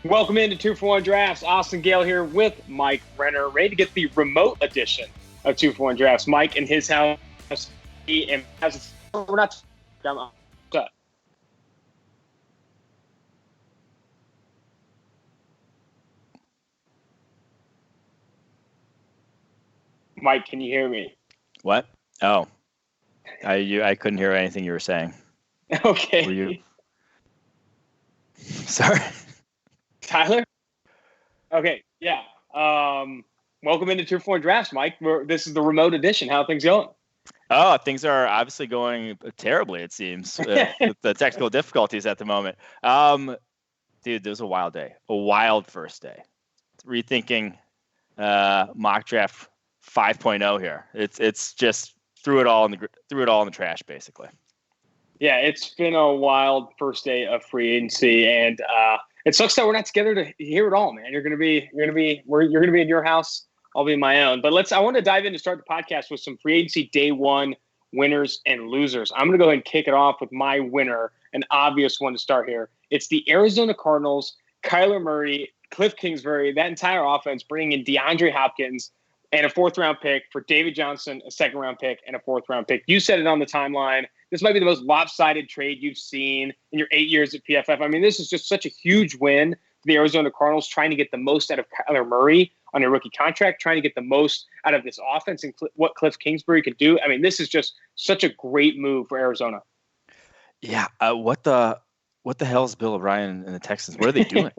Welcome into 2-for-1 Drafts. Austin Gayle here with Mike Renner, ready to get the remote edition of 2-for-1 Drafts. Mike in his house, and we're not. Mike, can you hear me? What? Oh, I couldn't hear anything you were saying. Okay. Were you? Sorry. Tyler? Okay, yeah. Welcome into 2-for-1 Drafts, Mike. This is the remote edition. How are things going? Oh, things are obviously going terribly, it seems, with the technical difficulties at the moment. Dude, it was a wild day. A wild first day. Rethinking mock draft 5.0 here. It's just threw it all in the trash, basically. Yeah, it's been a wild first day of free agency, and it sucks that we're not together to hear it all, man. You're gonna be in your house. I'll be in my own. But I want to dive in to start the podcast with some free agency day one winners and losers. I'm gonna go ahead and kick it off with my winner, an obvious one to start here. It's the Arizona Cardinals. Kyler Murray, Cliff Kingsbury, that entire offense, bringing in DeAndre Hopkins and a 4th-round pick for David Johnson, a 2nd-round pick, and a 4th-round pick. You said it on the timeline. This might be the most lopsided trade you've seen in your 8 years at PFF. I mean, this is just such a huge win for the Arizona Cardinals, trying to get the most out of Kyler Murray on a rookie contract, trying to get the most out of this offense and what Cliff Kingsbury could do. I mean, this is just such a great move for Arizona. Yeah, what the hell is Bill O'Brien and the Texans? What are they doing?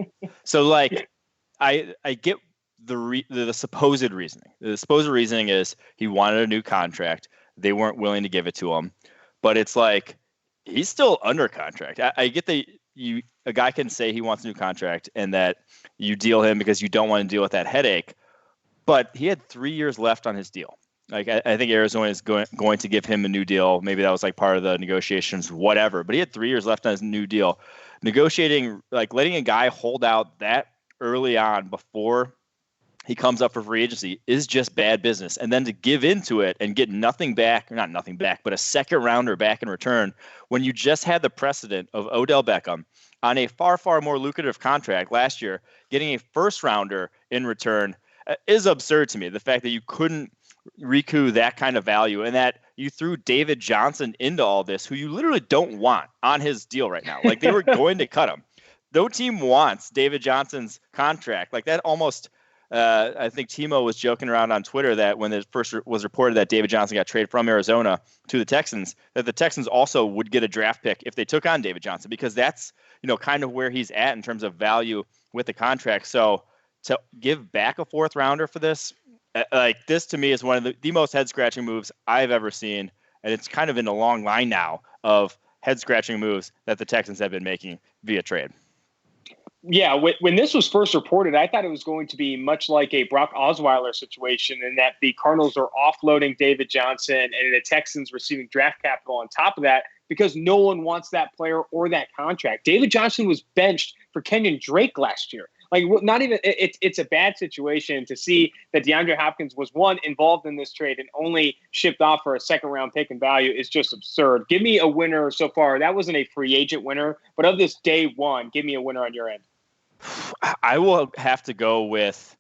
So, I get the supposed reasoning. The supposed reasoning is he wanted a new contract. They weren't willing to give it to him. But it's like he's still under contract. I get that a guy can say he wants a new contract and that you deal him because you don't want to deal with that headache. But he had 3 years left on his deal. Like I think Arizona is going to give him a new deal. Maybe that was like part of the negotiations, whatever. But he had 3 years left on his new deal. Negotiating, like letting a guy hold out that early on before he comes up for free agency is just bad business. And then to give into it and get nothing back, or not nothing back, but a 2nd-rounder back in return when you just had the precedent of Odell Beckham on a far, far more lucrative contract last year, getting a 1st-rounder in return is absurd to me. The fact that you couldn't recoup that kind of value and that you threw David Johnson into all this, who you literally don't want on his deal right now. Like they were going to cut him. No team wants David Johnson's contract. Like that almost... I think Timo was joking around on Twitter that when it first was reported that David Johnson got traded from Arizona to the Texans, that the Texans also would get a draft pick if they took on David Johnson, because that's, kind of where he's at in terms of value with the contract. So to give back a 4th-rounder for this, like this to me is one of the most head-scratching moves I've ever seen. And it's kind of in a long line now of head-scratching moves that the Texans have been making via trade. Yeah, when this was first reported, I thought it was going to be much like a Brock Osweiler situation, in that the Cardinals are offloading David Johnson and the Texans receiving draft capital on top of that because no one wants that player or that contract. David Johnson was benched for Kenyon Drake last year. Like, not even it's a bad situation to see that DeAndre Hopkins was involved in this trade and only shipped off for a 2nd-round pick in value is just absurd. Give me a winner so far. That wasn't a free agent winner, but of this day one, give me a winner on your end. I will have to go with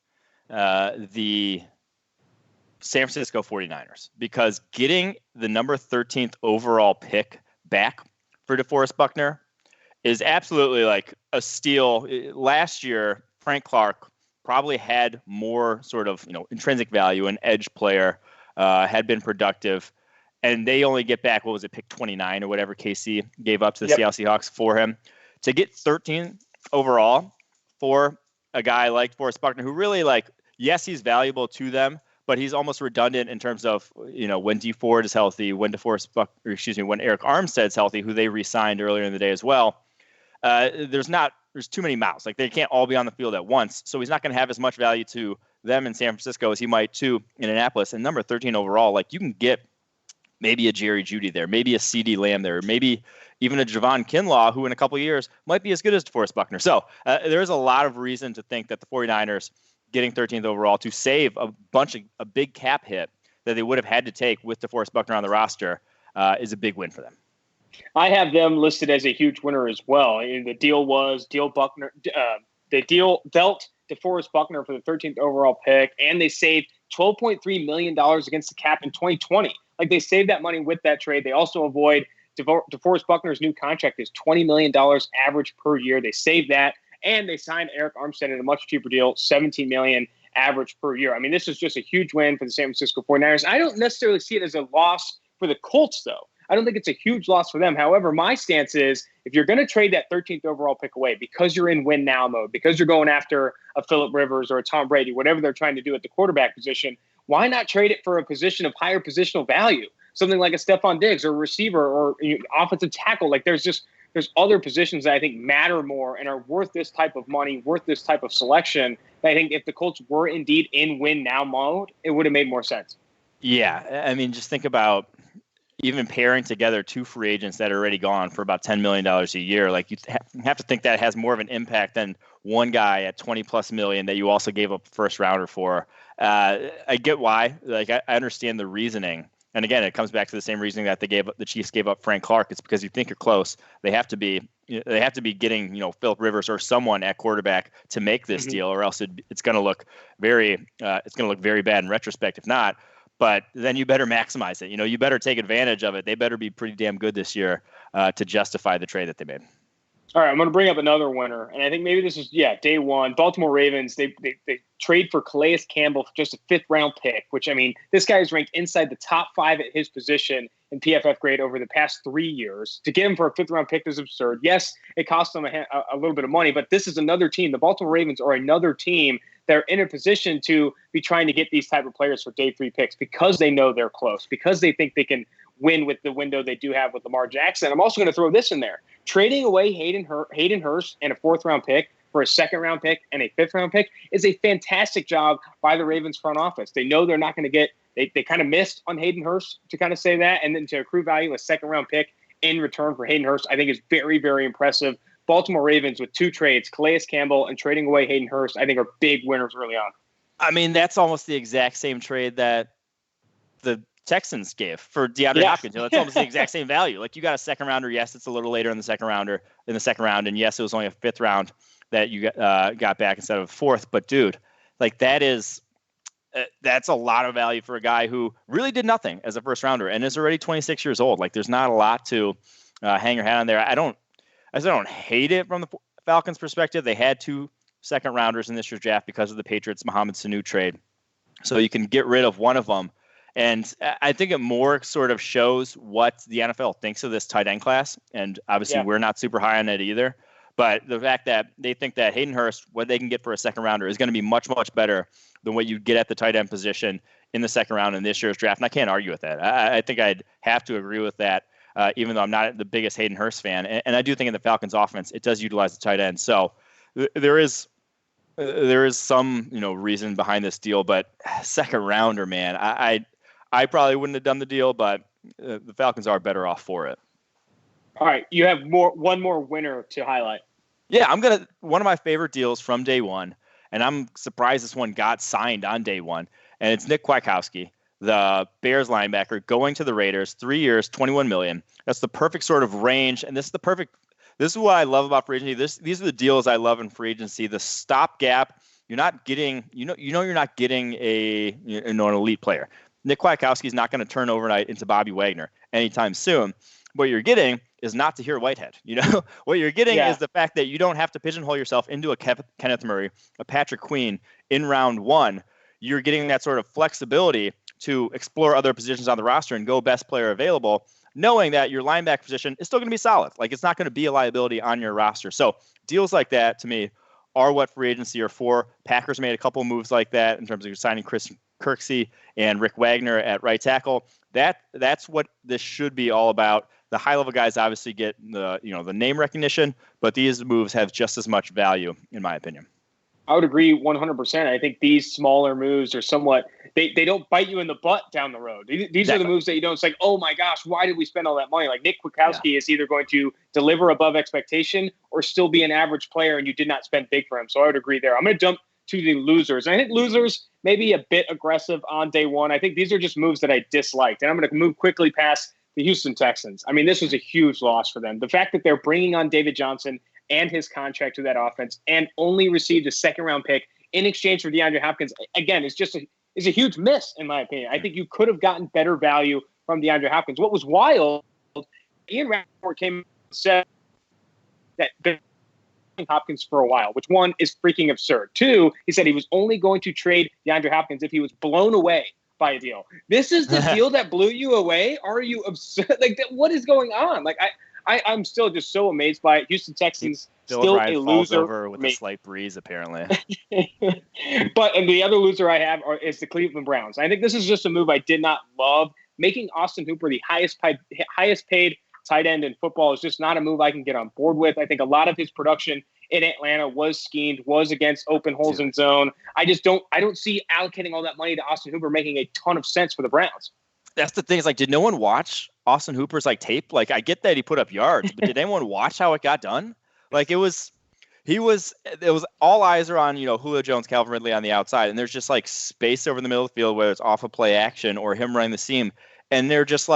the San Francisco 49ers, because getting the number 13th overall pick back for DeForest Buckner is absolutely like a steal. Last year, Frank Clark probably had more sort of intrinsic value, an edge player, had been productive, and they only get back, what was it, pick 29 or whatever KC gave up to the Seattle Seahawks for him. To get 13 overall for a guy like DeForest Buckner, who really, yes, he's valuable to them, but he's almost redundant in terms of, when Dee Ford is healthy, when when Eric Armstead's healthy, who they re-signed earlier in the day as well. There's too many mouths. Like, they can't all be on the field at once. So he's not going to have as much value to them in San Francisco as he might to Indianapolis. And number 13 overall, like, you can get maybe a Jerry Jeudy there, maybe a CeeDee Lamb there, maybe even a Javon Kinlaw, who in a couple of years might be as good as DeForest Buckner. So there's a lot of reason to think that the 49ers getting 13th overall to save a big cap hit that they would have had to take with DeForest Buckner on the roster is a big win for them. I have them listed as a huge winner as well. The deal was Buckner, They dealt DeForest Buckner for the 13th overall pick, and they saved $12.3 million against the cap in 2020. Like, they saved that money with that trade. They also avoid DeForest Buckner's new contract is $20 million average per year. They saved that, and they signed Eric Armstead at a much cheaper deal, $17 million average per year. I mean, this is just a huge win for the San Francisco 49ers. I don't necessarily see it as a loss for the Colts, though. I don't think it's a huge loss for them. However, my stance is if you're going to trade that 13th overall pick away because you're in win now mode, because you're going after a Phillip Rivers or a Tom Brady, whatever they're trying to do at the quarterback position, why not trade it for a position of higher positional value? Something like a Stephon Diggs or a receiver or offensive tackle. Like, there's other positions that I think matter more and are worth this type of money, worth this type of selection. That I think if the Colts were indeed in win now mode, it would have made more sense. Yeah, I mean, just think about even pairing together two free agents that are already gone for about $10 million a year. Like, you have to think that has more of an impact than one guy at 20 plus million that you also gave up a first rounder for. I get why. Like, I understand the reasoning. And again, it comes back to the same reasoning that the Chiefs gave up Frank Clark. It's because you think you're close. They have to be getting Phillip Rivers or someone at quarterback to make this deal, or else it's going to look very bad in retrospect if not. But then you better maximize it. You better take advantage of it. They better be pretty damn good this year to justify the trade that they made. All right, I'm going to bring up another winner, and I think maybe this is day one. Baltimore Ravens, they trade for Calais Campbell for just a 5th-round pick, which, I mean, this guy is ranked inside the top 5 at his position in PFF grade over the past 3 years. To get him for a 5th-round pick is absurd. Yes, it cost them a little bit of money, but this is another team. The Baltimore Ravens are another team that are in a position to be trying to get these type of players for day 3 picks because they know they're close, because they think they can win with the window they do have with Lamar Jackson. I'm also going to throw this in there. Trading away Hayden Hurst and a 4th-round pick for a 2nd-round pick and a 5th-round pick is a fantastic job by the Ravens front office. They know they're not going to get – they kind of missed on Hayden Hurst to kind of say that, and then to accrue value, a 2nd-round pick in return for Hayden Hurst I think is very, very impressive. Baltimore Ravens with 2 trades, Calais Campbell and trading away Hayden Hurst, I think are big winners early on. I mean, that's almost the exact same trade that the Texans gave for DeAndre Hopkins. That's almost the exact same value. Like, you got a 2nd rounder. Yes, it's a little later in the second round, and yes, it was only a 5th round that you got back instead of a 4th. But dude, like, that's a lot of value for a guy who really did nothing as a 1st rounder and is already 26 years old. Like, there's not a lot to hang your hat on there. I don't hate it from the Falcons' perspective. They had 2 2nd rounders in this year's draft because of the Patriots Mohamed Sanu trade, so you can get rid of one of them. And I think it more sort of shows what the NFL thinks of this tight end class. And obviously we're not super high on it either. But the fact that they think that Hayden Hurst, what they can get for a 2nd rounder, is going to be much, much better than what you get at the tight end position in the 2nd round in this year's draft. And I can't argue with that. I think I'd have to agree with that, even though I'm not the biggest Hayden Hurst fan. And I do think in the Falcons offense, it does utilize the tight end. So there is some, reason behind this deal, but 2nd rounder, man, I probably wouldn't have done the deal, but the Falcons are better off for it. All right, you have one more winner to highlight. Yeah, one of my favorite deals from day one, and I'm surprised this one got signed on day one, and it's Nick Kwiatkowski, the Bears linebacker, going to the Raiders, 3 years, $21 million. That's the perfect sort of range, and this is what I love about free agency. These are the deals I love in free agency. The stopgap, you're not getting, you're not getting an elite player. Nick Kwiatkowski is not going to turn overnight into Bobby Wagner anytime soon. What you're getting is not Tahir Whitehead. What you're getting is the fact that you don't have to pigeonhole yourself into a Kenneth Murray, a Patrick Queen in round 1. You're getting that sort of flexibility to explore other positions on the roster and go best player available, knowing that your linebacker position is still going to be solid. Like, it's not going to be a liability on your roster. So deals like that, to me, are what free agency are for. Packers made a couple of moves like that in terms of signing Chris Kirksey and Rick Wagner at right tackle. That's what this should be all about. The high level guys obviously get the name recognition, but these moves have just as much value, in my opinion. I would agree 100%. I think these smaller moves are somewhat they don't bite you in the butt down the road. These are the moves that you don't. It's like, oh my gosh, why did we spend all that money? Like, Nick Kwiatkowski is either going to deliver above expectation or still be an average player, and you did not spend big for him. So I would agree there. I'm going to jump to the losers. And I think losers may be a bit aggressive on day one. I think these are just moves that I disliked. And I'm going to move quickly past the Houston Texans. I mean, this was a huge loss for them. The fact that they're bringing on David Johnson and his contract to that offense, and only received a second-round pick in exchange for DeAndre Hopkins. Again, is a huge miss, in my opinion. I think you could have gotten better value from DeAndre Hopkins. What was wild, Ian Rappaport came and said that Hopkins for a while, which one is freaking absurd. Two, he said he was only going to trade DeAndre Hopkins if he was blown away by a deal. This is the deal that blew you away? Are you absurd? Like, what is going on? Like, I'm still just so amazed by it. Houston Texans still a loser. Over with a slight breeze, apparently. And the other loser I have is the Cleveland Browns. I think this is just a move I did not love. Making Austin Hooper the highest paid tight end in football is just not a move I can get on board with. I think a lot of his production in Atlanta was schemed, was against open holes in zone. I don't see allocating all that money to Austin Hooper making a ton of sense for the Browns. That's the thing. Is like, did no one watch Austin Hooper's tape? Like, I get that he put up yards, but did anyone watch how it got done? Like, it was all eyes are on, Julio Jones, Calvin Ridley on the outside. And there's just space over the middle of the field, whether it's off of play action or him running the seam. And they're just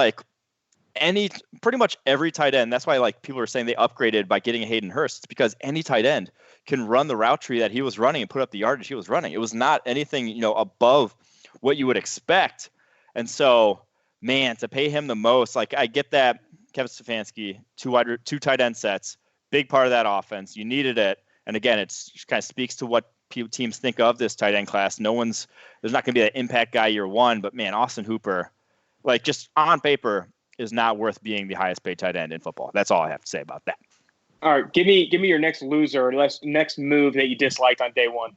pretty much every tight end. That's why people are saying they upgraded by getting Hayden Hurst. It's because any tight end can run the route tree that he was running and put up the yardage he was running. It was not anything, above what you would expect. And so, man, to pay him the most, I get that Kevin Stefanski, two tight end sets, big part of that offense. You needed it. And again, it kind of speaks to what teams think of this tight end class. There's not going to be that impact guy year one, but man, Austin Hooper, just on paper, is not worth being the highest paid tight end in football. That's all I have to say about that. All right, give me your next loser, next move that you disliked on day one.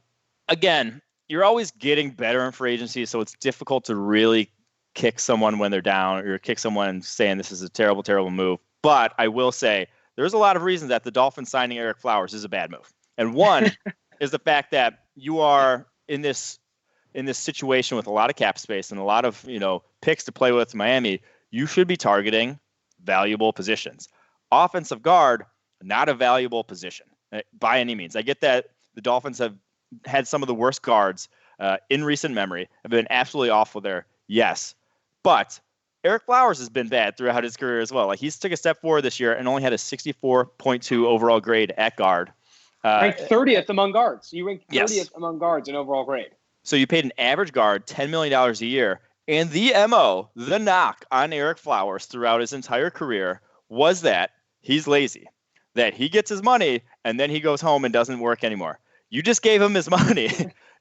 Again, you're always getting better in free agency, so it's difficult to really kick someone when they're down or kick someone saying this is a terrible, terrible move. But I will say there's a lot of reasons that the Dolphins signing Eric Flowers is a bad move. And one is the fact that you are in this situation with a lot of cap space and a lot of, picks to play with Miami. You should be targeting valuable positions. Offensive guard, not a valuable position by any means. I get that the Dolphins have had some of the worst guards in recent memory, have been absolutely awful there. Yes. But Eric Flowers has been bad throughout his career as well. He's took a step forward this year and only had a 64.2 overall grade at guard. Ranked 30th among guards. You ranked 30th among guards in overall grade. So you paid an average guard $10 million a year. And the knock on Eric Flowers throughout his entire career was that he's lazy, that he gets his money and then he goes home and doesn't work anymore. You just gave him his money.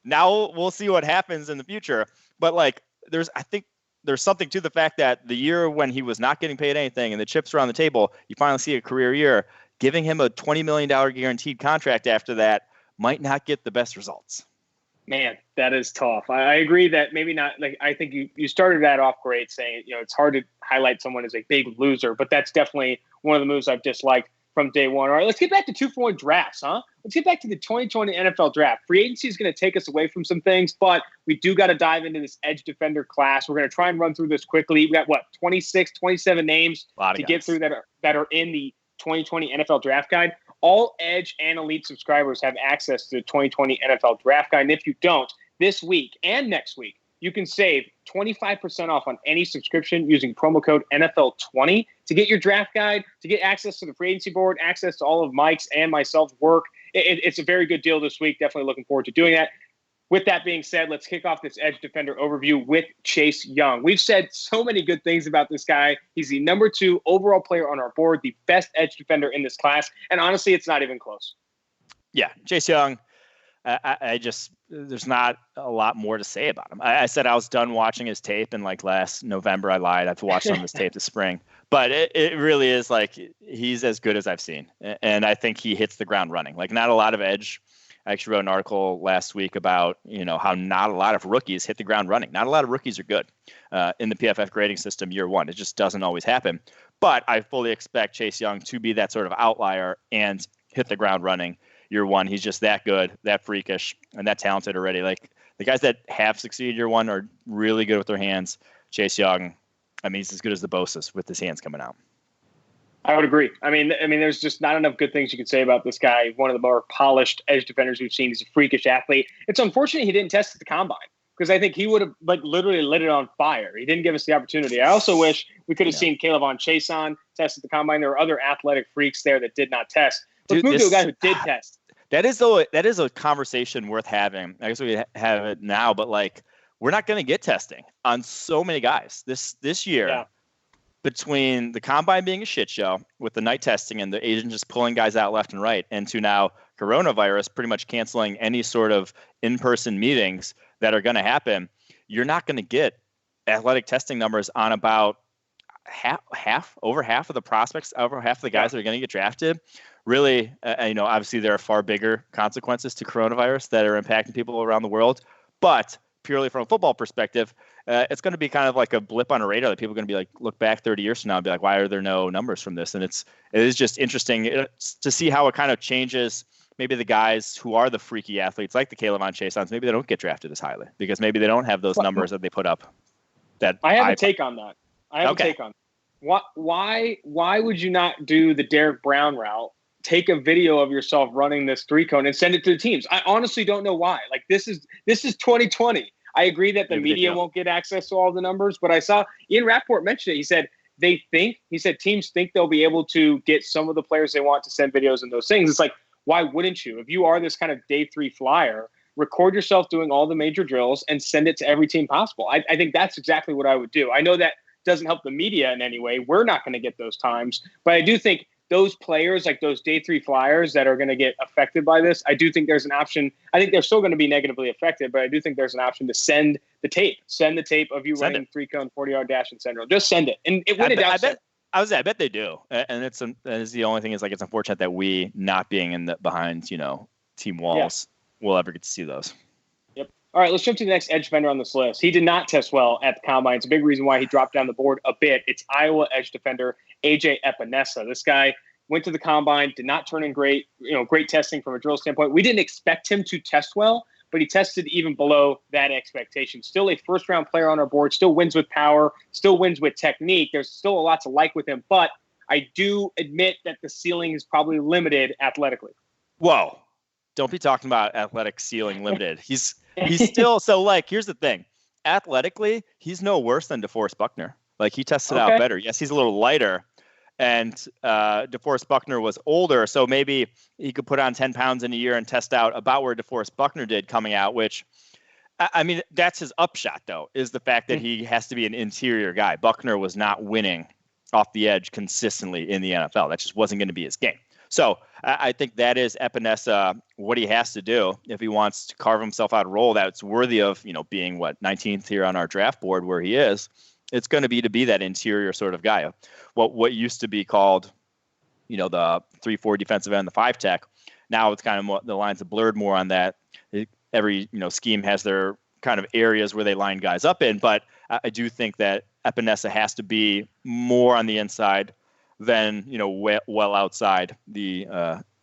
Now we'll see what happens in the future. But I think there's something to the fact that the year when he was not getting paid anything and the chips were on the table, you finally see a career year. Giving him a $20 million guaranteed contract after that might not get the best results. Man, that is tough. I agree that maybe not. I think you started that off great, saying it's hard to highlight someone as a big loser, but that's definitely one of the moves I've disliked from day one. All right, let's get back to 2-for-1 drafts, huh? Let's get back to the 2020 NFL draft. Free agency is going to take us away from some things, but we do got to dive into this edge defender class. We're going to try and run through this quickly. We got 26, 27 names to get through that are in the 2020 NFL draft guide. All Edge and Elite subscribers have access to the 2020 NFL Draft Guide. And if you don't, this week and next week, you can save 25% off on any subscription using promo code NFL20 to get your draft guide, to get access to the free agency board, access to all of Mike's and myself's work. It's a very good deal this week. Definitely looking forward to doing that. With that being said, let's kick off this edge defender overview with Chase Young. We've said so many good things about this guy. He's the number 2 overall player on our board, the best edge defender in this class. And honestly, it's not even close. Yeah, Chase Young, there's not a lot more to say about him. I said I was done watching his tape in last November. I lied. I've watched some of his tape this spring. But it really is he's as good as I've seen. And I think he hits the ground running. Not a lot of edge. I actually wrote an article last week about, how not a lot of rookies hit the ground running. Not a lot of rookies are good in the PFF grading system year one. It just doesn't always happen. But I fully expect Chase Young to be that sort of outlier and hit the ground running year one. He's just that good, that freakish, and that talented already. The guys that have succeeded year one are really good with their hands. Chase Young, he's as good as the Bosa's with his hands coming out. I would agree. I mean, there's just not enough good things you can say about this guy. One of the more polished edge defenders we've seen. He's a freakish athlete. It's unfortunate he didn't test at the combine because I think he would have literally lit it on fire. He didn't give us the opportunity. I also wish we could have seen Chaisson test at the combine. There were other athetic freaks there that did not test. Let's move to a guy who did test. That is a conversation worth having. I guess we have it now, but like we're not going to get testing on so many guys this year. Yeah. Between the combine being a shit show with the night testing and the agent just pulling guys out left and right, and to now coronavirus pretty much canceling any sort of in-person meetings that are going to happen, you're not going to get athletic testing numbers on about over half of the prospects, over half of the guys that are going to get drafted. Really, obviously there are far bigger consequences to coronavirus that are impacting people around the world, but purely from a football perspective, it's going to be kind of like a blip on a radar that people are going to be like, look back 30 years from now and be like, why are there no numbers from this? And it is just interesting to see how it kind of changes maybe the guys who are the freaky athletes like the Caleb Chaissons. Maybe they don't get drafted as highly because maybe they don't have those numbers that they put up. I have a take on that. A take on why would you not do the Derek Brown route? Take a video of yourself running this 3-cone and send it to the teams. I honestly don't know why. Like this is 2020. I agree that the media won't get access to all the numbers, but I saw Ian Rappaport mention it. He said teams think they'll be able to get some of the players they want to send videos and those things. It's like, why wouldn't you? If you are this kind of day 3 flyer, record yourself doing all the major drills and send it to every team possible. I think that's exactly what I would do. I know that doesn't help the media in any way. We're not going to get those times, but I do think those players, like those day 3 flyers that are going to get affected by this, I do think there's an option. I think they're still going to be negatively affected, but I do think there's an option to send the tape of you running 3-cone 40-yard dash in Central. Just send it. And it wouldn't I bet they do. And it's the only thing is like, it's unfortunate that we not being in the behind, team walls will ever get to see those. Yep. All right, let's jump to the next edge defender on this list. He did not test well at the combine. It's a big reason why he dropped down the board a bit. It's Iowa edge defender AJ Epenesa. This guy went to the combine, did not turn in great testing from a drill standpoint. We didn't expect him to test well, but he tested even below that expectation. Still a first-round player on our board, still wins with power, still wins with technique. There's still a lot to like with him, but I do admit that the ceiling is probably limited athletically. Whoa. Don't be talking about athletic ceiling limited. He's still, so like, here's the thing. Athletically, he's no worse than DeForest Buckner. Like, he tested out better. Yes, he's a little lighter. And DeForest Buckner was older, so maybe he could put on 10 pounds in a year and test out about where DeForest Buckner did coming out, which, I mean, that's his upshot, though, is the fact that he has to be an interior guy. Buckner was not winning off the edge consistently in the NFL. That just wasn't going to be his game. So I think that is Epenesa, what he has to do if he wants to carve himself out a role that's worthy of, being 19th here on our draft board where he is. It's going to be that interior sort of guy. What used to be called, the 3-4 defensive end, the 5 tech. Now it's kind of more, the lines have blurred more on that. Every scheme has their kind of areas where they line guys up in, but I do think that Epenesa has to be more on the inside than well outside the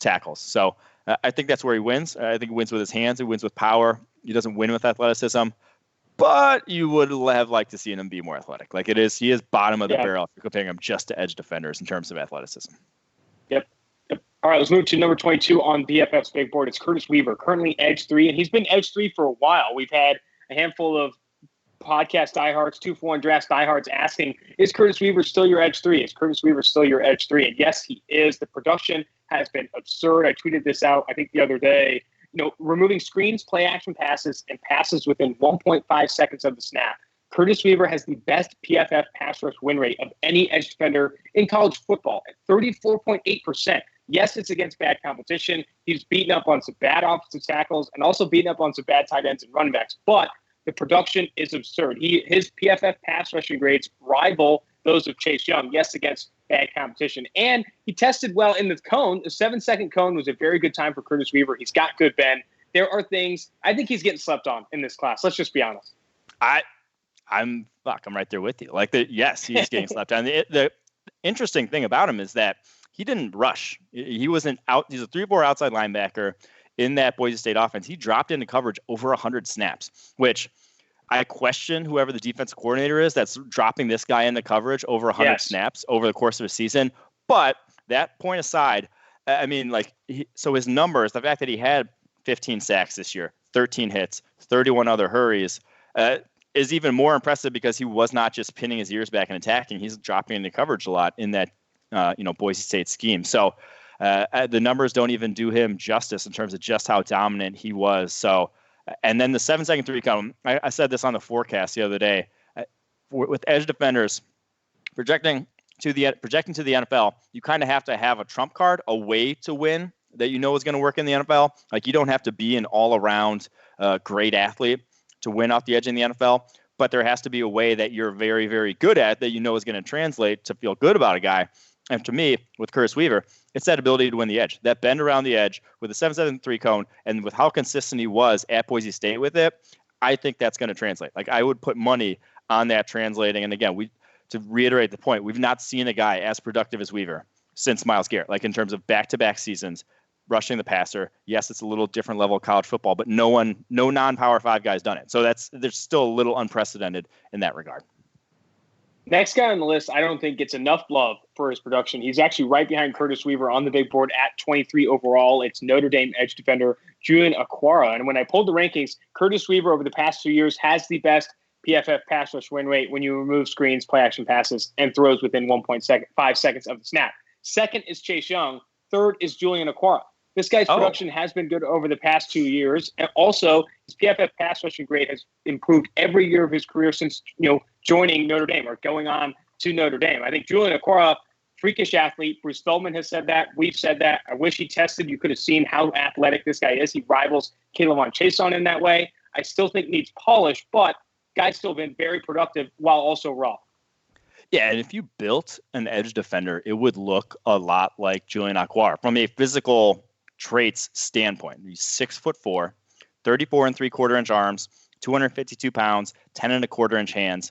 tackles. So I think that's where he wins. I think he wins with his hands. He wins with power. He doesn't win with athleticism. But you would have liked to see him be more athletic. Like he is bottom of the barrel if you're comparing him just to edge defenders in terms of athleticism. Yep. All right, let's move to number 22 on PFF's big board. It's Curtis Weaver, currently edge 3, and he's been edge 3 for a while. We've had a handful of podcast diehards, 2-for-1 drafts diehards asking, is Curtis Weaver still your edge 3? Is Curtis Weaver still your edge 3? And yes, he is. The production has been absurd. I tweeted this out, I think, the other day. Removing screens, play action passes, and passes within 1.5 seconds of the snap. Curtis Weaver has the best PFF pass rush win rate of any edge defender in college football at 34.8%. Yes, it's against bad competition. He's beaten up on some bad offensive tackles and also beaten up on some bad tight ends and running backs. But the production is absurd. His PFF pass rushing grades rival those of Chase Young, yes, against bad competition. And he tested well in the cone. The 7-second cone was a very good time for Curtis Weaver. He's got good bend. There are things, I think he's getting slept on in this class. Let's just be honest. I'm right there with you. Yes, he's getting slept on. The interesting thing about him is that he didn't rush. He wasn't out. He's a 3-4 outside linebacker in that Boise State offense. He dropped into coverage over 100 snaps, which I question whoever the defensive coordinator is that's dropping this guy into coverage over 100 snaps over the course of a season. But that point aside, I mean, so his numbers, the fact that he had 15 sacks this year, 13 hits, 31 other hurries, is even more impressive because he was not just pinning his ears back and attacking. He's dropping into coverage a lot in that, Boise State scheme. So The numbers don't even do him justice in terms of just how dominant he was. So, and then the 7-second three cone, I said this on the forecast the other day, with edge defenders projecting to the NFL, you kind of have to have a trump card, a way to win that you know is going to work in the NFL. Like, you don't have to be an all-around great athlete to win off the edge in the NFL, but there has to be a way that you're very, very good at that you know is going to translate to feel good about a guy. And to me, with Curtis Weaver, it's that ability to win the edge, that bend around the edge with a 7-7 three cone, and with how consistent he was at Boise State with it, I think that's going to translate. Like, I would put money on that translating. And again, to reiterate the point, we've not seen a guy as productive as Weaver since Myles Garrett, like in terms of back-to-back seasons, rushing the passer. Yes, it's a little different level of college football, but no non-Power 5 guy's done it. So there's still a little unprecedented in that regard. Next guy on the list, I don't think gets enough love for his production. He's actually right behind Curtis Weaver on the big board at 23 overall. It's Notre Dame edge defender Julian Okwara. And when I pulled the rankings, Curtis Weaver over the past 2 years has the best PFF pass rush win rate when you remove screens, play action passes, and throws within 1.5 seconds of the snap. Second is Chase Young. Third is Julian Okwara. This guy's production has been good over the past 2 years. And also, his PFF pass rushing grade has improved every year of his career since, joining Notre Dame or going on to Notre Dame. I think Julian Okwara, freakish athlete. Bruce Feldman has said that. We've said that. I wish he tested. You could have seen how athletic this guy is. He rivals Caleb Chaisson in that way. I still think needs polish, but guy's still been very productive while also raw. Yeah, and if you built an edge defender, it would look a lot like Julian Okwara from a physical traits standpoint. He's 6'4", 34 3/4 inch arms, 252 pounds, 10 1/4 inch hands.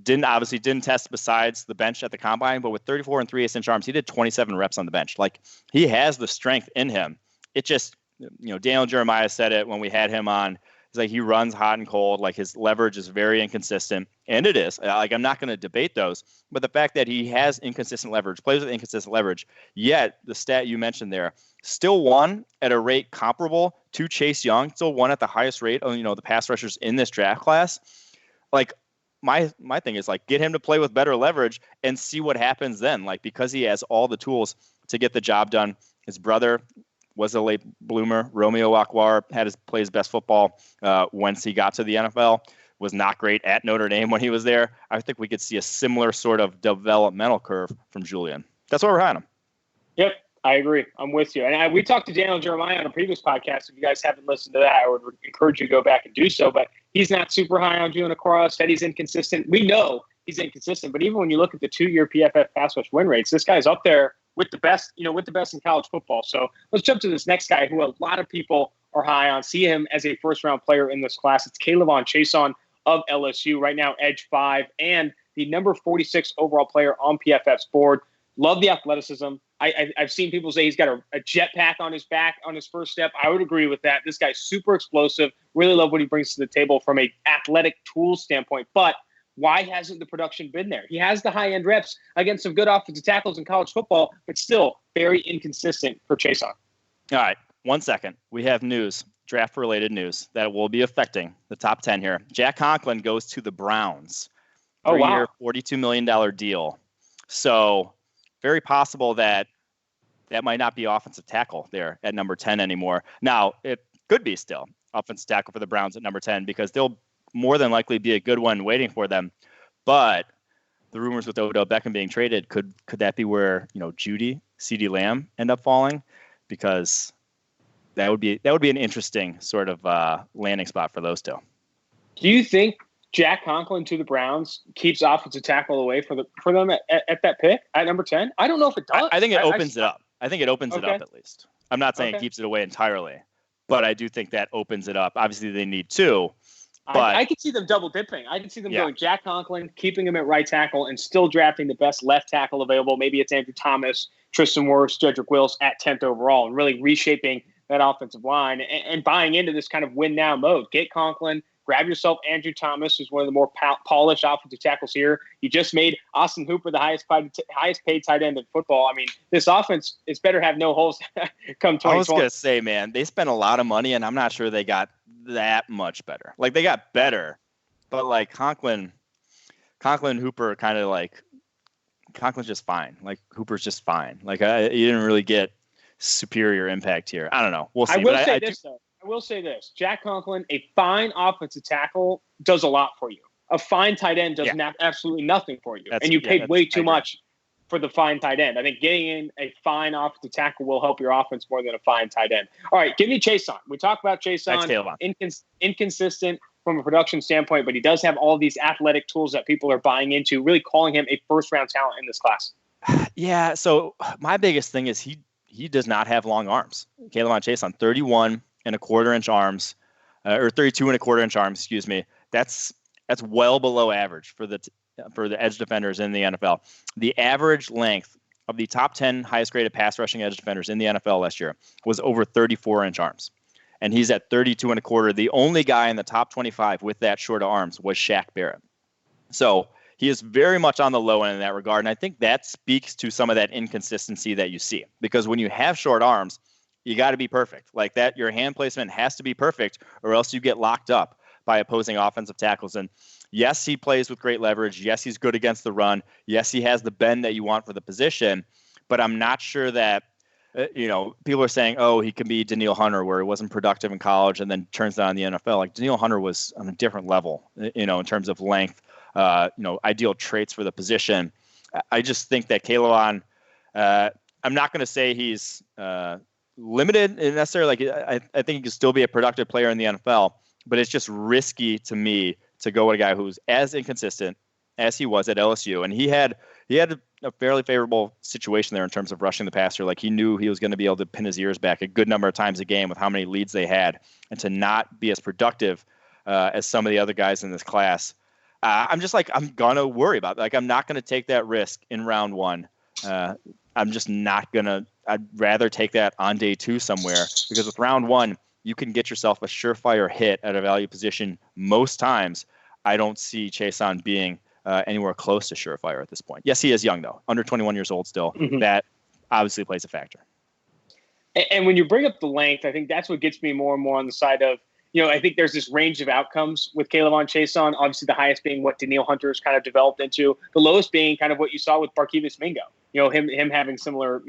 Didn't test besides the bench at the combine, but with 34 3/8 inch arms, he did 27 reps on the bench. Like, he has the strength in him. It just, Daniel Jeremiah said it when we had him on. He's like, he runs hot and cold. Like, his leverage is very inconsistent, and it is. Like, I'm not going to debate those, but the fact that he has inconsistent leverage, plays with inconsistent leverage, yet the stat you mentioned there, still won at a rate comparable to Chase Young, still won at the highest rate of, the pass rushers in this draft class. Like, my thing is, like, get him to play with better leverage and see what happens then. Like, because he has all the tools to get the job done. His brother was a late bloomer. Romeo Okwara played his best football once he got to the NFL. Was not great at Notre Dame when he was there. I think we could see a similar sort of developmental curve from Julian. That's why we're on him. Yep, I agree. I'm with you. And we talked to Daniel Jeremiah on a previous podcast. If you guys haven't listened to that, I would encourage you to go back and do so. But he's not super high on Julian Okwara. Said he's inconsistent. We know he's inconsistent. But even when you look at the 2-year PFF pass rush win rates, this guy's up there with the best, with the best in college football. So let's jump to this next guy who a lot of people are high on. See him as a first-round player in this class. It's Caleb Chaisson of LSU, right now edge 5, and the number 46 overall player on PFF's board. Love the athleticism. I've seen people say he's got a jetpack on his back on his first step. I would agree with that. This guy's super explosive. Really love what he brings to the table from a athletic tool standpoint. But why hasn't the production been there? He has the high-end reps against some good offensive tackles in college football, but still very inconsistent for Chaisson. All right, 1 second. We have news, draft-related news, that will be affecting the top 10 here. Jack Conklin goes to the Browns. 3-year, $42 million deal. So very possible that might not be offensive tackle there at number 10 anymore. Now, it could be still offensive tackle for the Browns at number 10 because they'll more than likely be a good one waiting for them. But the rumors with Odell Beckham being traded, could that be where, Judy, CeeDee Lamb end up falling? Because that would be an interesting sort of landing spot for those two. Do you think Jack Conklin to the Browns keeps offensive tackle away for them at that pick at number 10? I don't know if it does. I think it opens it up. I think it opens it up at least. I'm not saying it keeps it away entirely, but I do think that opens it up. Obviously, they need two. But I could see them double dipping. I could see them going Jack Conklin, keeping him at right tackle, and still drafting the best left tackle available. Maybe it's Andrew Thomas, Tristan Wirfs, Jedrick Wills at 10th overall, and really reshaping that offensive line and buying into this kind of win-now mode. Get Conklin, grab yourself Andrew Thomas, who's one of the more polished offensive tackles here. You just made Austin Hooper the highest paid tight end in football. I mean, this offense, it's better have no holes come 2020. I was going to say, man, they spent a lot of money, and I'm not sure they got that much better. Like, they got better, but like Conklin Hooper Conklin's just fine. Like, Hooper's just fine. Like, you didn't really get superior impact here. I don't know. We'll see. I will say this. Jack Conklin, a fine offensive tackle, does a lot for you. A fine tight end does absolutely nothing for you. And you paid way too much for the fine tight end. I think getting in a fine offensive tackle will help your offense more than a fine tight end. All right, give me Chaisson. We talked about Chaisson. Inconsistent from a production standpoint, but he does have all these athletic tools that people are buying into, really calling him a first-round talent in this class. Yeah, so my biggest thing is he does not have long arms. K'Lavon Chaisson, 31.25-inch arms, or 32.25-inch arms, excuse me. That's well below average for the edge defenders in the NFL. The average length of the top 10 highest graded pass rushing edge defenders in the NFL last year was over 34-inch arms. And he's at 32.25. The only guy in the top 25 with that short of arms was Shaq Barrett. So he is very much on the low end in that regard. And I think that speaks to some of that inconsistency that you see. Because when you have short arms, you got to be perfect. Like that, your hand placement has to be perfect, or else you get locked up by opposing offensive tackles. And yes, he plays with great leverage. Yes, he's good against the run. Yes, he has the bend that you want for the position. But I'm not sure that, people are saying, oh, he could be Danielle Hunter, where he wasn't productive in college and then turns down in the NFL. Like Danielle Hunter was on a different level, in terms of length, ideal traits for the position. I just think that K'Lavon, I'm not going to say he's limited necessarily. Like I think he could still be a productive player in the NFL, but it's just risky to me to go with a guy who's as inconsistent as he was at LSU. And he had a fairly favorable situation there in terms of rushing the passer. Like he knew he was going to be able to pin his ears back a good number of times a game with how many leads they had, and to not be as productive as some of the other guys in this class. I'm going to worry about it. Like, I'm not going to take that risk in round one. I'm just not going to. I'd rather take that on day two somewhere, because with round one, you can get yourself a surefire hit at a value position most times. I don't see Chaisson being anywhere close to surefire at this point. Yes, he is young, though. Under 21 years old still. Mm-hmm. That obviously plays a factor. And when you bring up the length, I think that's what gets me more and more on the side of, I think there's this range of outcomes with K'Lavon Chaisson. Obviously, the highest being what Danielle Hunter's kind of developed into. The lowest being kind of what you saw with Barkevious Mingo. Him having similar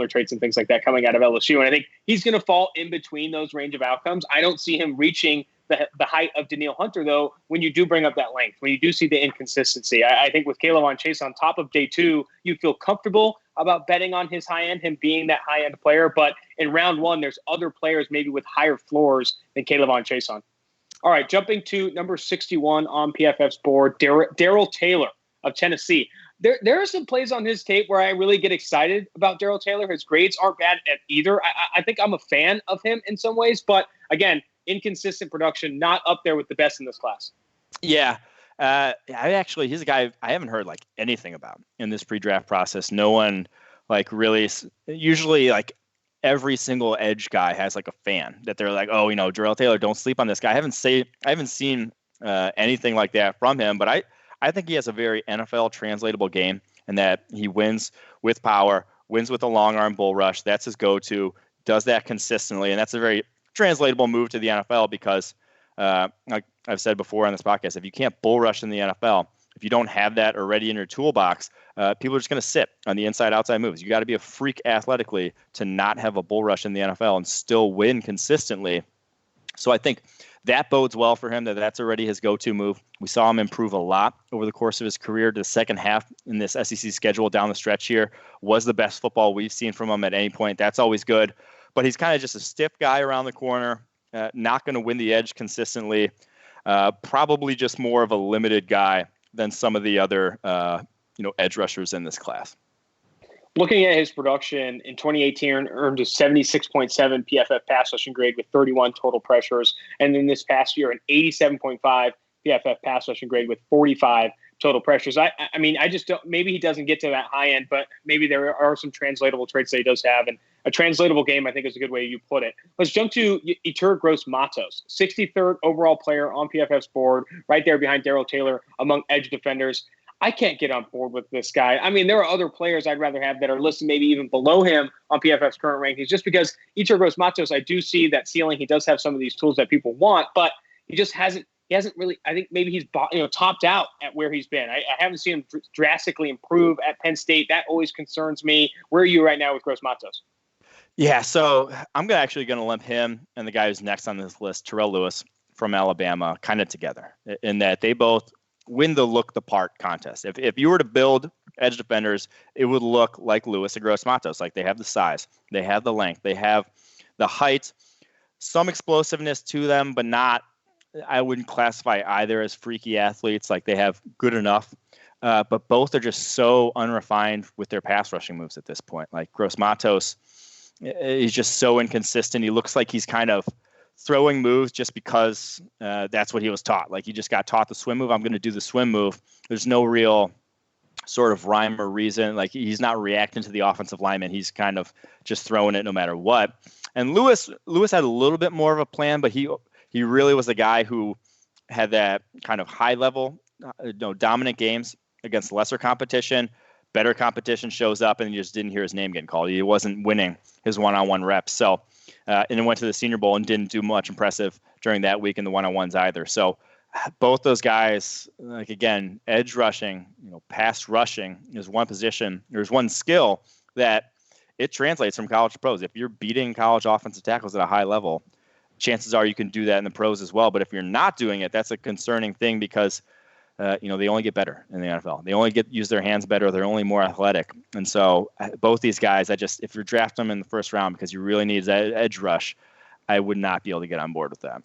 traits and things like that coming out of LSU. And I think he's going to fall in between those range of outcomes. I don't see him reaching the height of Danielle Hunter, though, when you do bring up that length, when you do see the inconsistency. I think with K'Lavon Chaisson on top of day two, you feel comfortable about betting on his high end, him being that high end player. But in round one, there's other players maybe with higher floors than K'Lavon Chaisson. All right, jumping to number 61 on PFF's board, Daryl Taylor of Tennessee. There are some plays on his tape where I really get excited about Daryl Taylor. His grades aren't bad at either. I think I'm a fan of him in some ways, but again, inconsistent production, not up there with the best in this class. Yeah. He's a guy I haven't heard like anything about in this pre-draft process. No one really, usually every single edge guy has like a fan that they're like, oh, Daryl Taylor, don't sleep on this guy. I haven't seen anything like that from him, but I think he has a very NFL translatable game, and that he wins with power, wins with a long arm bull rush. That's his go-to, does that consistently. And that's a very translatable move to the NFL because, like I've said before on this podcast, if you can't bull rush in the NFL, if you don't have that already in your toolbox, people are just going to sit on the inside-outside moves. You got to be a freak athletically to not have a bull rush in the NFL and still win consistently. So I think that bodes well for him, that's already his go-to move. We saw him improve a lot over the course of his career. The second half in this SEC schedule down the stretch here was the best football we've seen from him at any point. That's always good. But he's kind of just a stiff guy around the corner, not going to win the edge consistently, probably just more of a limited guy than some of the other edge rushers in this class. Looking at his production in 2018, earned a 76.7 PFF pass rushing grade with 31 total pressures. And then this past year, an 87.5 PFF pass rushing grade with 45 total pressures. I mean, I just don't, maybe he doesn't get to that high end, but maybe there are some translatable traits that he does have. And a translatable game, I think, is a good way you put it. Let's jump to Yetur Gross-Matos, 63rd overall player on PFF's board, right there behind Daryl Taylor among edge defenders. I can't get on board with this guy. I mean, there are other players I'd rather have that are listed maybe even below him on PFF's current rankings, just because Yetur Gross-Matos, I do see that ceiling. He does have some of these tools that people want, but he just hasn't really, I think maybe he's topped out at where he's been. I haven't seen him drastically improve at Penn State. That always concerns me. Where are you right now with Gross-Matos? Yeah, so I'm actually going to lump him and the guy who's next on this list, Terrell Lewis from Alabama, kind of together in that they both win the look the part contest. If you were to build edge defenders, it would look like Lewis and Gross Matos. Like they have the size, they have the length, they have the height, some explosiveness to them, but not, I wouldn't classify either as freaky athletes. Like they have good enough. But both are just so unrefined with their pass rushing moves at this point. Like Gross Matos, he's just so inconsistent. He looks like he's kind of throwing moves just because that's what he was taught. Like he just got taught the swim move. I'm going to do the swim move. There's no real sort of rhyme or reason. Like he's not reacting to the offensive lineman. He's kind of just throwing it no matter what. And Lewis had a little bit more of a plan, but he really was a guy who had that kind of high level, dominant games against lesser competition. Better competition shows up, and you just didn't hear his name getting called. He wasn't winning his one-on-one reps. So, and then went to the Senior Bowl and didn't do much impressive during that week in the one-on-ones either. So, both those guys, like again, edge rushing, pass rushing is one position. There's one skill that it translates from college to pros. If you're beating college offensive tackles at a high level, chances are you can do that in the pros as well. But if you're not doing it, that's a concerning thing because they only get better in the NFL. They only use their hands better. They're only more athletic. And so both these guys, if you're drafting them in the first round because you really need that edge rush, I would not be able to get on board with that.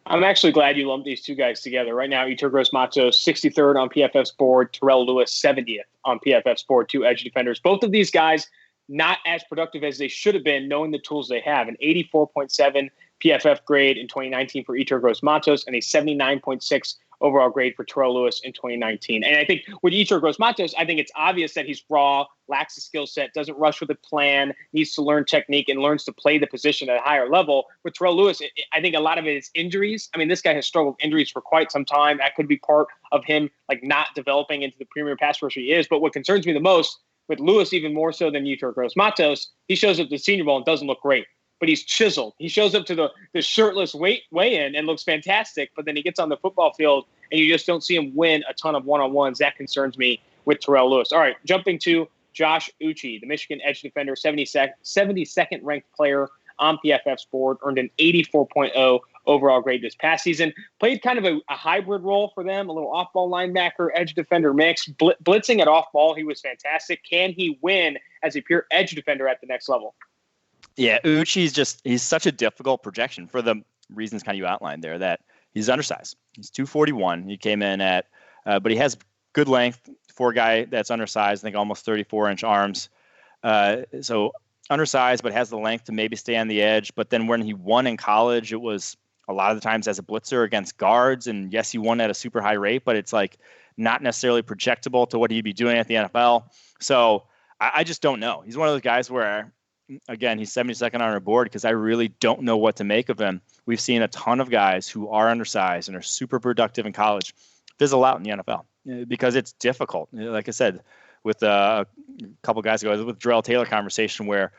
I'm actually glad you lumped these two guys together. Right now, Yetur Gross-Matos, 63rd on PFF's board, Terrell Lewis, 70th on PFF's board, two edge defenders. Both of these guys not as productive as they should have been, knowing the tools they have. An 84.7 PFF grade in 2019 for Yetur Gross-Matos and a 79.6 overall grade for Terrell Lewis in 2019. And I think with Yetur Gross-Matos, I think it's obvious that he's raw, lacks a skill set, doesn't rush with a plan, needs to learn technique, and learns to play the position at a higher level. With Terrell Lewis, I think a lot of it is injuries. I mean, this guy has struggled with injuries for quite some time. That could be part of him not developing into the premier pass rusher he is. But what concerns me the most with Lewis, even more so than Yetur Gross-Matos, he shows up to the Senior Bowl and doesn't look great. But he's chiseled. He shows up to the shirtless weigh-in and looks fantastic, but then he gets on the football field and you just don't see him win a ton of one-on-ones. That concerns me with Terrell Lewis. All right, jumping to Josh Uche, the Michigan edge defender, 72nd ranked player on PFF's board, earned an 84.0 overall grade this past season. Played kind of a hybrid role for them, a little off-ball linebacker, edge defender mix. Blitzing at off-ball, he was fantastic. Can he win as a pure edge defender at the next level? Yeah, Uchi's he's such a difficult projection for the reasons kind of you outlined there, that he's undersized. He's 241. He came in at, but he has good length for a guy that's undersized, I think almost 34-inch arms. So undersized, but has the length to maybe stay on the edge. But then when he won in college, it was a lot of the times as a blitzer against guards. And yes, he won at a super high rate, but it's not necessarily projectable to what he'd be doing at the NFL. So I just don't know. He's one of those guys where, again, he's 72nd on our board because I really don't know what to make of him. We've seen a ton of guys who are undersized and are super productive in college fizzle out in the NFL because it's difficult. Like I said, with a couple guys ago, with Daryl Taylor conversation where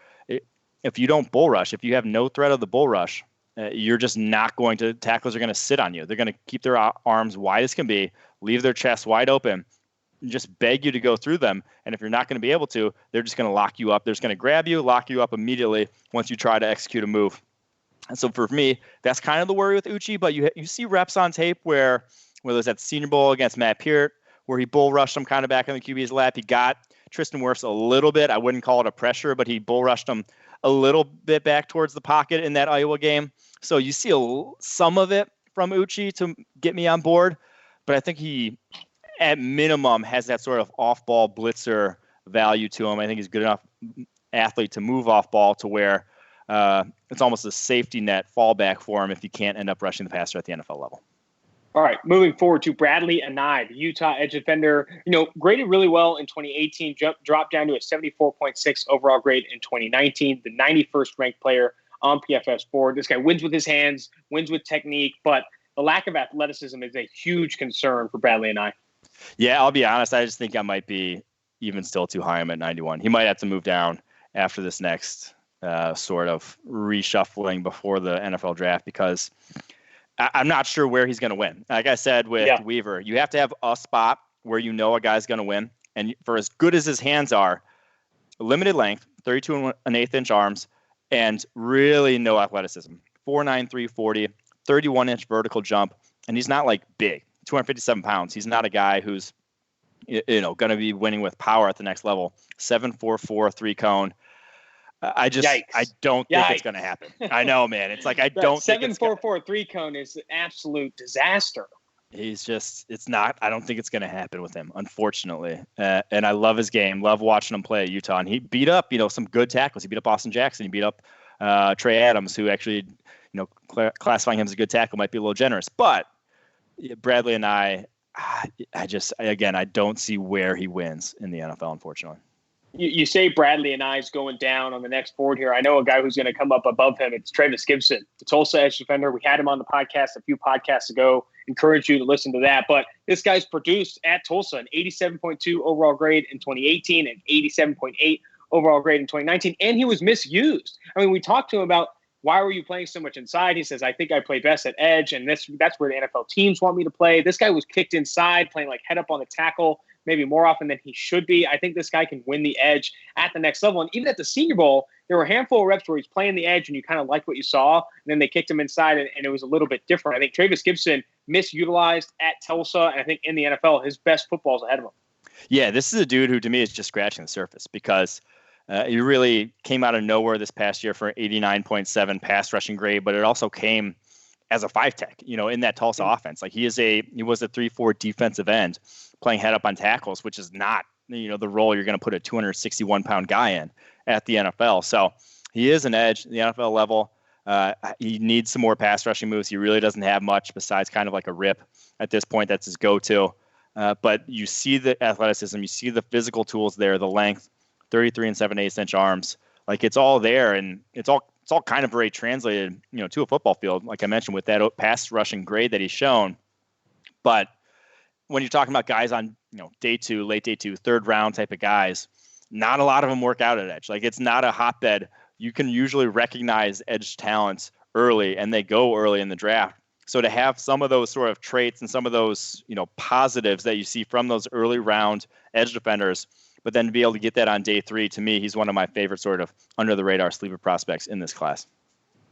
if you don't bull rush, if you have no threat of the bull rush, you're just not going to, tackles are going to sit on you. They're going to keep their arms wide as can be, leave their chest wide open, just beg you to go through them. And if you're not going to be able to, they're just going to lock you up. They're just going to grab you, lock you up immediately once you try to execute a move. And so for me, that's kind of the worry with Uche. But you see reps on tape where it was at the Senior Bowl against Matt Peart, where he bull rushed him kind of back in the QB's lap. He got Tristan Wirfs a little bit. I wouldn't call it a pressure, but he bull rushed him a little bit back towards the pocket in that Iowa game. So you see some of it from Uche to get me on board. But I think he, at minimum, has that sort of off-ball blitzer value to him. I think he's good enough athlete to move off-ball to where it's almost a safety net fallback for him if you can't end up rushing the passer at the NFL level. All right, moving forward to Bradley Anae, the Utah edge defender, graded really well in 2018, dropped down to a 74.6 overall grade in 2019, the 91st ranked player on PFF's board. This guy wins with his hands, wins with technique, but the lack of athleticism is a huge concern for Bradley Anae. Yeah, I'll be honest. I just think I might be even still too high him at 91. He might have to move down after this next sort of reshuffling before the NFL draft because I'm not sure where he's going to win. Like I said with Weaver, you have to have a spot where you know a guy's going to win. And for as good as his hands are, limited length, 32 1/8 inch arms, and really no athleticism. 4'9", 340, 31-inch vertical jump, and he's not like big, 257 pounds. He's not a guy who's going to be winning with power at the next level. 7.44 3-cone. I don't think it's going to happen. I know, man. It's like I don't think it's 7.44 3-cone is an absolute disaster. He's just, it's not, I don't think it's going to happen with him, unfortunately. And I love his game, love watching him play at Utah. And he beat up, some good tackles. He beat up Austin Jackson. He beat up Trey Adams, who actually, classifying him as a good tackle might be a little generous. But Bradley and I don't see where he wins in the NFL, unfortunately. You say Bradley and I is going down on the next board here. I know a guy who's going to come up above him. It's Travis Gibson, the Tulsa edge defender. We had him on the podcast a few podcasts ago. Encourage you to listen to that. But this guy's produced at Tulsa an 87.2 overall grade in 2018 and 87.8 overall grade in 2019. And he was misused. I mean, we talked to him about, why were you playing so much inside? He says, I think I play best at edge, and that's where the NFL teams want me to play. This guy was kicked inside, playing like head up on the tackle, maybe more often than he should be. I think this guy can win the edge at the next level. And even at the Senior Bowl, there were a handful of reps where he's playing the edge and you kind of liked what you saw, and then they kicked him inside and it was a little bit different. I think Travis Gibson misutilized at Tulsa, and I think in the NFL, his best football is ahead of him. Yeah, this is a dude who to me is just scratching the surface because he really came out of nowhere this past year for an 89.7 pass rushing grade, but it also came as a 5-tech, in that Tulsa offense. Like he was a 3-4 defensive end playing head up on tackles, which is not, the role you're going to put a 261-pound guy in at the NFL. So he is an edge at the NFL level. He needs some more pass rushing moves. He really doesn't have much besides kind of like a rip at this point. That's his go-to. But you see the athleticism, you see the physical tools there, the length, 33 and 7/8 inch arms. Like it's all there, and it's all kind of very translated, to a football field, like I mentioned, with that pass rushing grade that he's shown. But when you're talking about guys on, day 2, late day 2, third round type of guys, not a lot of them work out at edge. Like it's not a hotbed. You can usually recognize edge talents early, and they go early in the draft. So to have some of those sort of traits and some of those, positives that you see from those early round edge defenders, but then to be able to get that on day 3, to me, he's one of my favorite sort of under the radar sleeper prospects in this class.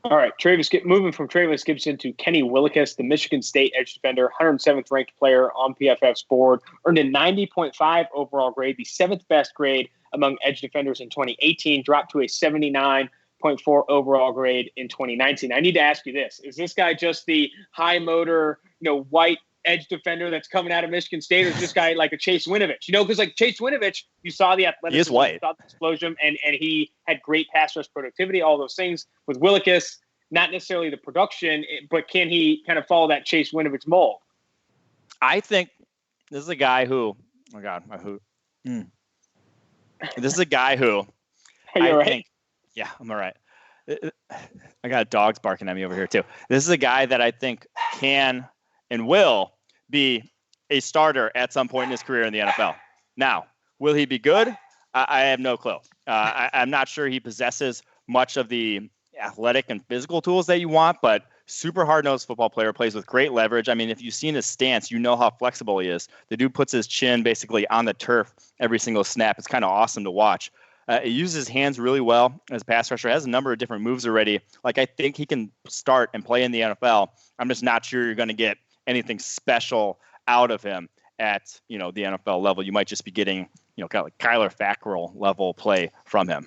All right, moving from Travis Gibson to Kenny Willekes, the Michigan State edge defender, 107th ranked player on PFF's board, earned a 90.5 overall grade, the 7th best grade among edge defenders in 2018, dropped to a 79.4 overall grade in 2019. I need to ask you this. Is this guy just the high motor, white edge defender that's coming out of Michigan State, or is this guy like a Chase Winovich? Because like Chase Winovich, you saw the athleticism, he is white, you saw the explosion, and he had great pass rush productivity, all those things. With Willekes, not necessarily the production, but can he kind of follow that Chase Winovich mold? I think this is a guy who, this is a guy who, yeah, I'm all right. I got dogs barking at me over here too. This is a guy that I think can and will be a starter at some point in his career in the NFL. Now, will he be good? I have no clue. I'm not sure he possesses much of the athletic and physical tools that you want, but super hard-nosed football player, plays with great leverage. I mean, if you've seen his stance, you know how flexible he is. The dude puts his chin basically on the turf every single snap. It's kind of awesome to watch. He uses his hands really well as a pass rusher, has a number of different moves already. Like, I think he can start and play in the NFL. I'm just not sure you're going to get anything special out of him at, the NFL level. You might just be getting, kind of like Kyler Fackrell level play from him.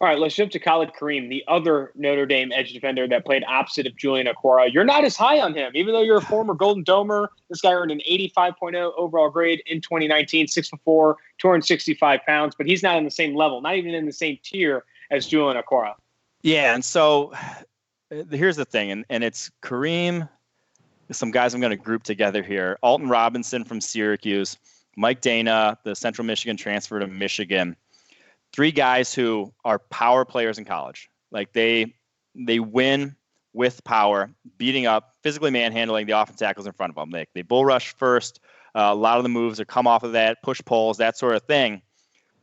All right, let's jump to Khalid Kareem, the other Notre Dame edge defender that played opposite of Julian Okwara. You're not as high on him, even though you're a former Golden Domer. This guy earned an 85.0 overall grade in 2019, 6'4", 265 pounds, but he's not on the same level, not even in the same tier as Julian Okwara. Yeah, and so here's the thing, and it's Kareem, some guys I'm going to group together here. Alton Robinson from Syracuse, Mike Dana, the Central Michigan transfer to Michigan. 3 guys who are power players in college. Like they win with power, beating up, physically manhandling the offensive tackles in front of them. They bull rush first. A lot of the moves are come off of that, push pulls, that sort of thing.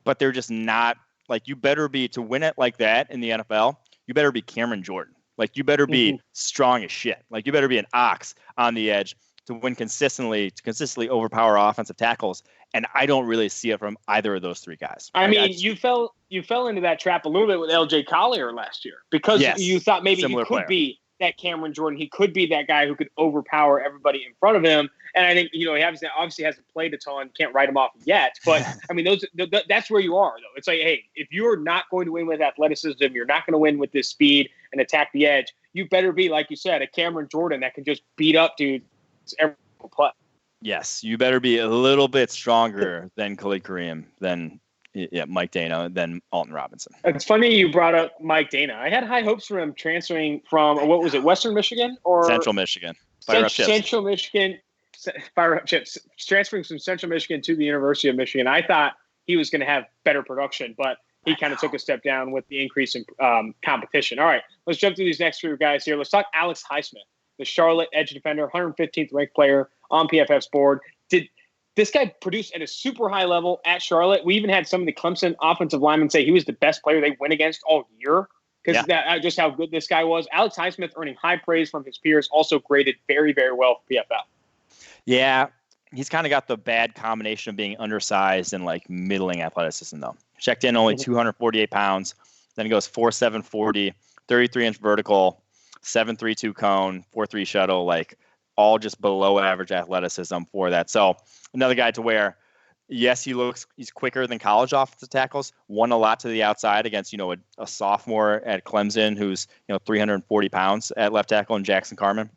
But they're just not, like, you better be, to win it like that in the NFL, you better be Cameron Jordan. Like, you better be strong as shit. Like, you better be an ox on the edge to win consistently, to consistently overpower offensive tackles And I don't really see it from either of those three guys. I mean, you fell into that trap a little bit with LJ Collier last year because you thought maybe he could be that Cameron Jordan. He could be that guy who could overpower everybody in front of him. And I think, he obviously hasn't played a ton, can't write him off yet. But, I mean, that's where you are, though. It's like, hey, if you're not going to win with athleticism, you're not going to win with this speed and attack the edge, you better be, like you said, a Cameron Jordan that can just beat up dudes every play. Yes, you better be a little bit stronger than Khalid Kareem, than Mike Dana, than Alton Robinson. It's funny you brought up Mike Dana. I had high hopes for him transferring from, what was it, Western Michigan? Or Central Michigan. Central Michigan. Fire up chips. Transferring from Central Michigan to the University of Michigan. I thought he was going to have better production, but he kind of took a step down with the increase in competition. All right, let's jump through these next few guys here. Let's talk Alex Highsmith, the Charlotte edge defender, 115th ranked player on PFF's board. Did this guy produce at a super high level at Charlotte? We even had some of the Clemson offensive linemen say he was the best player they went against all year because just how good this guy was. Alex Highsmith earning high praise from his peers, also graded very, very well for PFF. Yeah, he's kind of got the bad combination of being undersized and like middling athleticism, though. Checked in only 248 pounds. Then he goes 4.7 40, 33-inch vertical, 7.32 cone, 4.3 shuttle, like all just below average athleticism for that. So another guy to where, yes, he's quicker than college offensive tackles, won a lot to the outside against, a sophomore at Clemson who's, 340 pounds at left tackle, and Jackson Carman.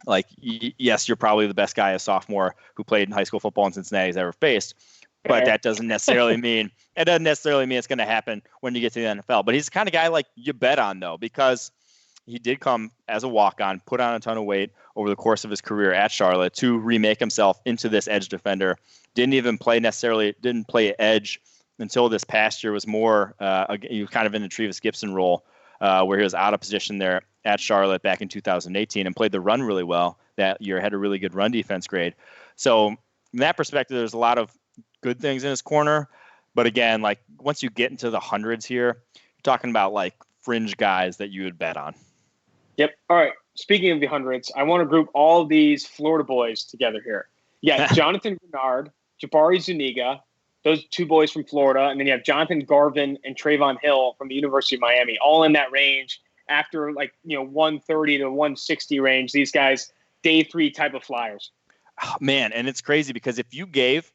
Like, yes, you're probably the best guy, a sophomore who played in high school football in Cincinnati has ever faced. But that doesn't necessarily mean it's going to happen when you get to the NFL. But he's the kind of guy like you bet on, though, because he did come as a walk-on, put on a ton of weight over the course of his career at Charlotte to remake himself into this edge defender. Didn't play edge until this past year. Was more he was kind of in the Trevis Gibson role, where he was out of position there at Charlotte back in 2018 and played the run really well that year, had a really good run defense grade. So from that perspective, there's a lot of good things in his corner. But again, like once you get into the hundreds here, you're talking about like fringe guys that you would bet on. Yep. All right. Speaking of the hundreds, I want to group all these Florida boys together here. Yeah, Jonathan Bernard, Jabari Zuniga, those two boys from Florida, and then you have Jonathan Garvin and Trayvon Hill from the University of Miami, all in that range after 130 to 160 range. These guys, day 3 type of flyers. Oh, man, and it's crazy because if you gave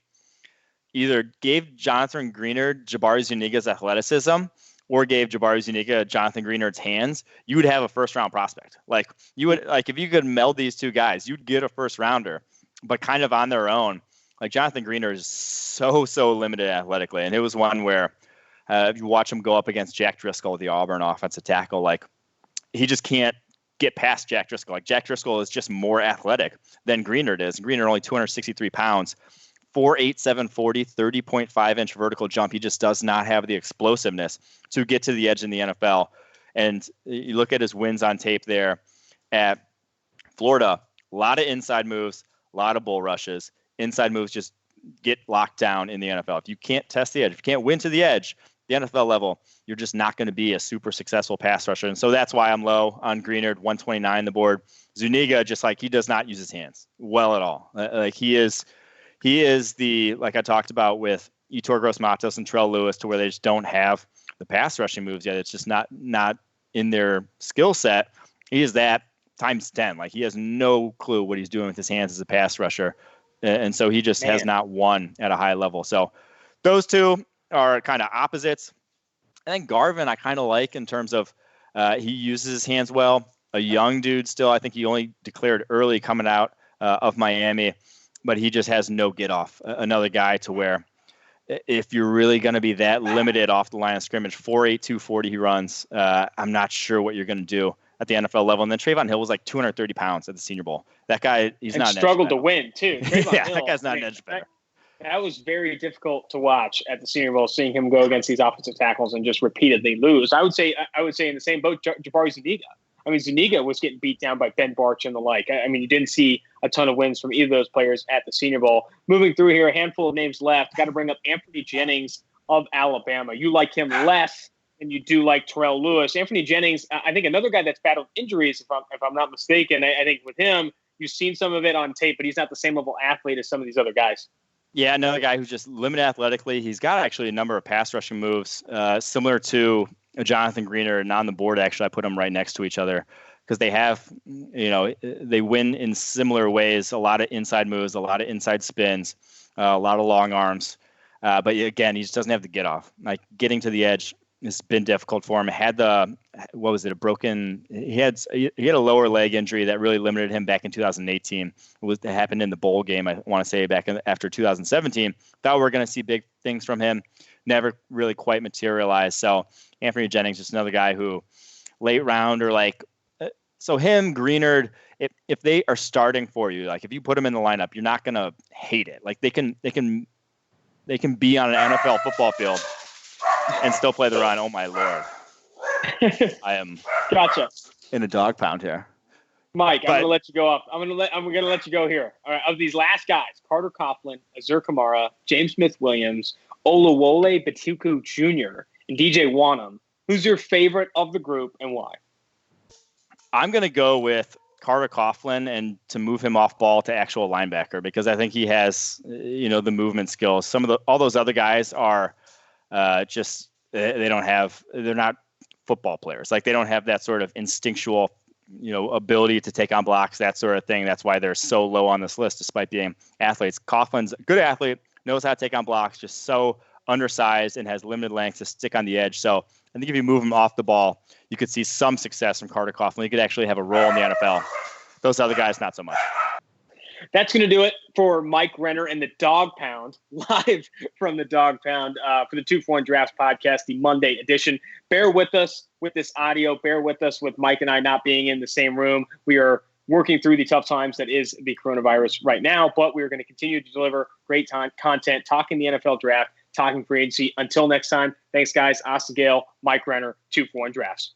Jonathan Greenard Jabari Zuniga's athleticism or gave Jabari Zuniga Jonathan Greenard's hands, you would have a first-round prospect. Like you would, like if you could meld these two guys, you'd get a first-rounder, but kind of on their own. Like Jonathan Greenard is so limited athletically, and it was one where if you watch him go up against Jack Driscoll, the Auburn offensive tackle, like he just can't get past Jack Driscoll. Like Jack Driscoll is just more athletic than Greenard is. Greenard only 263 pounds, 4.8, 740, 30.5-inch vertical jump. He just does not have the explosiveness to get to the edge in the NFL. And you look at his wins on tape there at Florida, a lot of inside moves, a lot of bull rushes. Inside moves just get locked down in the NFL. If you can't test the edge, if you can't win to the edge, the NFL level, you're just not going to be a super successful pass rusher. And so that's why I'm low on Greenard, 129 the board. Zuniga, just like he does not use his hands well at all. Like he is the, like I talked about with Yetur Gross-Matos and Terrell Lewis, to where they just don't have the pass rushing moves yet. It's just not in their skill set. He is that times 10. Like he has no clue what he's doing with his hands as a pass rusher. And so he just has not won at a high level. So those two are kind of opposites. I think Garvin I kind of like in terms of he uses his hands well. A young dude still. I think he only declared early coming out of Miami, but he just has no get off. Another guy to where if you're really going to be that limited off the line of scrimmage, 4.8, 240 he runs. I'm not sure what you're going to do at the NFL level. And then Trayvon Hill was like 230 pounds at the Senior Bowl. That guy, he's not an edge struggled to win too. Yeah, Hill, that guy's not an edge defender. That was very difficult to watch at the Senior Bowl, seeing him go against these offensive tackles and just repeatedly lose. I would say in the same boat, Jabari Zuniga. I mean, Zuniga was getting beat down by Ben Barch and the like. I mean, you didn't see a ton of wins from either of those players at the Senior Bowl. Moving through here, a handful of names left. Got to bring up Anthony Jennings of Alabama. You like him less than you do like Terrell Lewis. Anthony Jennings, I think another guy that's battled injuries, if I'm not mistaken. I think with him, you've seen some of it on tape, but he's not the same level athlete as some of these other guys. Yeah, another guy who's just limited athletically. He's got actually a number of pass rushing moves, similar to Jonathan Greener. And on the board, actually, I put them right next to each other because they have, they win in similar ways. A lot of inside moves, a lot of inside spins, a lot of long arms. But again, he just doesn't have the get off. Like getting to the edge has been difficult for him. He had he had a lower leg injury that really limited him back in 2018. It happened in the bowl game, I want to say, after 2017. Thought we were going to see big things from him. Never really quite materialized. So Anthony Jennings, just another guy who late round or so him, Greenard, if they are starting for you, like if you put them in the lineup, you're not going to hate it. Like they can be on an NFL football field and still play the run. Oh my Lord. I am gotcha in a dog pound here. Mike, I'm gonna let you go up. I'm gonna let you go here. All right, of these last guys, Carter Coughlin, Azur Kamara, James Smith-Williams, Olawole Batuku Jr., and DJ Wanham, who's your favorite of the group and why? I'm gonna go with Carter Coughlin and to move him off ball to actual linebacker because I think he has, the movement skills. All those other guys are they're not football players. Like they don't have that sort of instinctual, ability to take on blocks, that sort of thing. That's why they're so low on this list, despite being athletes. Coughlin's a good athlete, knows how to take on blocks, just so undersized and has limited length to stick on the edge. So I think if you move him off the ball, you could see some success from Carter Coughlin. He could actually have a role in the NFL. Those other guys, not so much. That's going to do it for Mike Renner and the Dog Pound, live from the Dog Pound for the 2-for-1 Drafts podcast, the Monday edition. Bear with us with this audio. Bear with us with Mike and I not being in the same room. We are working through the tough times that is the coronavirus right now, but we are going to continue to deliver great content, talking the NFL draft, talking free agency. Until next time, thanks, guys. Asta Gayle, Mike Renner, 2-for-1 Drafts.